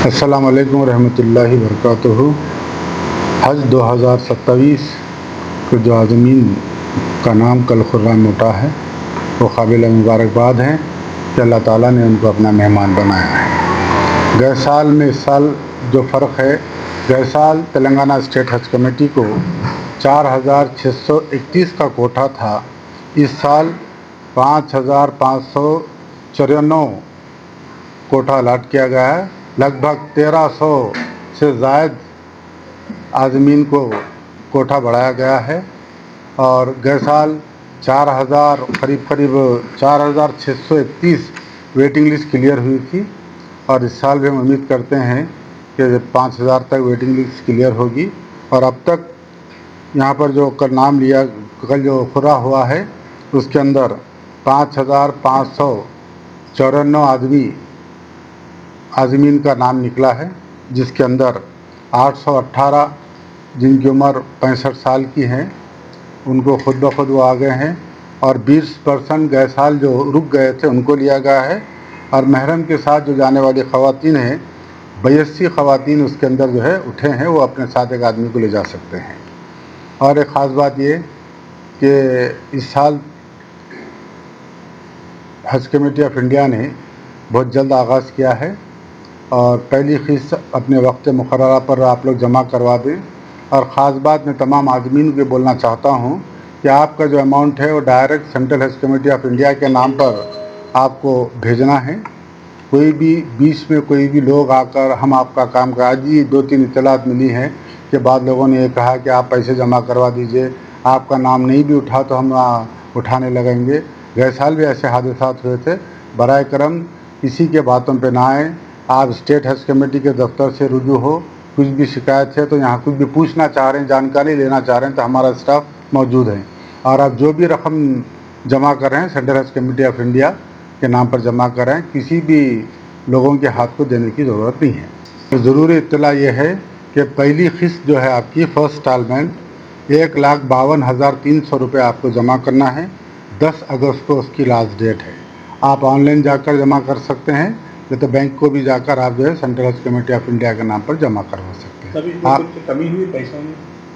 अस्सलाम वालेकुम रहमतुल्लाहि वबरकातुहू। हज 2027 को जो आज़मीन का नाम कल खुर्राम उठा है वो काबिल मुबारकबाद हैं कि अल्लाह ताला ने उनको अपना मेहमान बनाया है। गए साल में इस साल जो फ़र्क है, गए साल तेलंगाना स्टेट हज कमेटी को 4,631 का कोटा था, इस साल 5,594 कोटा अलाट किया गया है। लगभग 1,300 से ज़ायद आज़मीन को कोटा बढ़ाया गया है और गए साल 4,000 करीब 4,631 वेटिंग लिस्ट क्लियर हुई थी और इस साल भी हम उम्मीद करते हैं कि 5,000 तक वेटिंग लिस्ट क्लियर होगी। और अब तक यहाँ पर जो कल नाम लिया, कल जो खुरा हुआ है उसके अंदर 5,594 आज़मीन का नाम निकला है, जिसके अंदर 818 जिनकी उम्र 65 साल की हैं उनको खुद ब खुद वो आ गए हैं और 20% गए साल जो रुक गए थे उनको लिया गया है। और महरम के साथ जो जाने वाली ख़वातीन हैं, 82 ख़वातीन उसके अंदर जो है उठे हैं, वो अपने साथ एक आदमी को ले जा सकते हैं। और एक ख़ास बात ये कि इस साल हज कमेटी ऑफ इंडिया ने बहुत जल्द आगाज़ किया है और पहली क़िस्त अपने वक्त मुक़र्ररा पर आप लोग जमा करवा दें। और ख़ास बात मैं तमाम आज़मीन को बोलना चाहता हूँ कि आपका जो अमाउंट है वो डायरेक्ट सेंट्रल हज कमेटी ऑफ इंडिया के नाम पर आपको भेजना है। कोई भी बीच में कोई भी लोग आकर हम आपका काम कर, आज ही 2-3 इत्तलात मिली हैं कि बाद लोगों ने ये कहा कि आप पैसे जमा करवा दीजिए, आपका नाम नहीं भी उठा तो हम उठाने लगेंगे। गए साल भी ऐसे हादसात हुए थे। बराए करम किसी के बातों पे ना आए। आप स्टेट हज कमेटी के दफ्तर से रुजू हो, कुछ भी शिकायत है तो यहाँ कुछ भी पूछना चाह रहे हैं, जानकारी लेना चाह रहे हैं तो हमारा स्टाफ मौजूद है। और आप जो भी रकम जमा कर रहे हैं सेंट्रल हज कमेटी ऑफ इंडिया के नाम पर जमा कर रहे हैं, किसी भी लोगों के हाथ को देने की ज़रूरत नहीं है। तो ज़रूरी इत्तला ये है कि पहली क़िस्त जो है आपकी फर्स्ट इंस्टॉलमेंट 1,52,300 रुपये आपको जमा करना है। 10 अगस्त को उसकी लास्ट डेट है। आप ऑनलाइन जाकर जमा कर सकते हैं, या तो बैंक को भी जाकर आप जो है सेंट्रल हज कमेटी ऑफ इंडिया के नाम पर जमा करवा सकते हैं। आप कमी हुई पैसों में?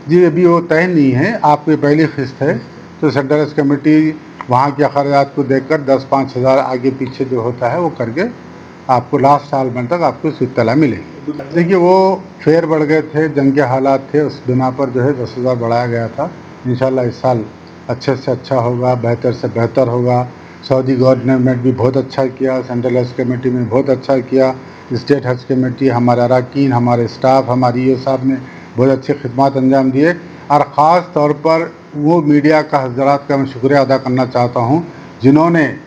जी अभी वो तय नहीं है, आपकी पहली क़िस्त है तो सेंट्रल हज कमेटी वहाँ के अखराजात को देखकर 10-5 हज़ार आगे पीछे जो होता है वो करके आपको लास्ट इंस्टॉलमेंट तक आपको इत्तला मिलेगी। देखिए वो फेयर बढ़ गए थे, जंग के हालात थे, उस बिना पर जो है 10,000 बढ़ाया गया था। इंशाल्लाह इस साल अच्छे से अच्छा होगा, बेहतर से बेहतर होगा। सऊदी गवर्नमेंट भी बहुत अच्छा किया, सेंट्रल हज कमेटी में बहुत अच्छा किया, स्टेट हज कमेटी, हमारे अरकान, हमारे स्टाफ, हमारी ईओ साहब ने बहुत अच्छी खिदमत अंजाम दिए। और ख़ास तौर पर वो मीडिया का हज़रात का मैं शुक्रिया अदा करना चाहता हूँ जिन्होंने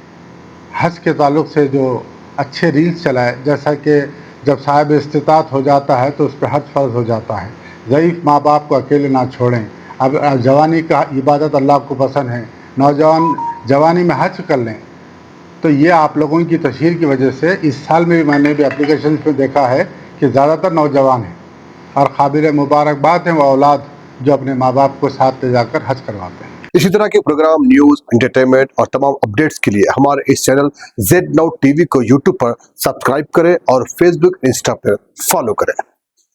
हज के ताल्लुक़ से जो अच्छे रील्स चलाए, जैसा कि जब साहिब इस्तिताअत हो जाता है तो उस पर हज फ़र्ज़ हो जाता है, ज़ईफ़ माँ बाप को अकेले ना छोड़ें, अब जवानी का इबादत अल्लाह को पसंद है, नौजवान जवानी में हज कर लें। तो ये आप लोगों की तशहीर की वजह से इस साल में भी मैंने भी एप्लीकेशन में देखा है कि ज़्यादातर नौजवान हैं और काबिल मुबारकबाद हैं वो औलाद जो अपने माँ बाप को साथ ले जाकर हज करवाते हैं। इसी तरह के प्रोग्राम, न्यूज़, एंटरटेनमेंट और तमाम अपडेट्स के लिए हमारे इस चैनल ZNow TV को YouTube पर सब्सक्राइब करें और Facebook, इंस्टा पर फॉलो करें।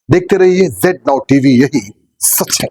देखते रहिए ZNow TV, यही सच है।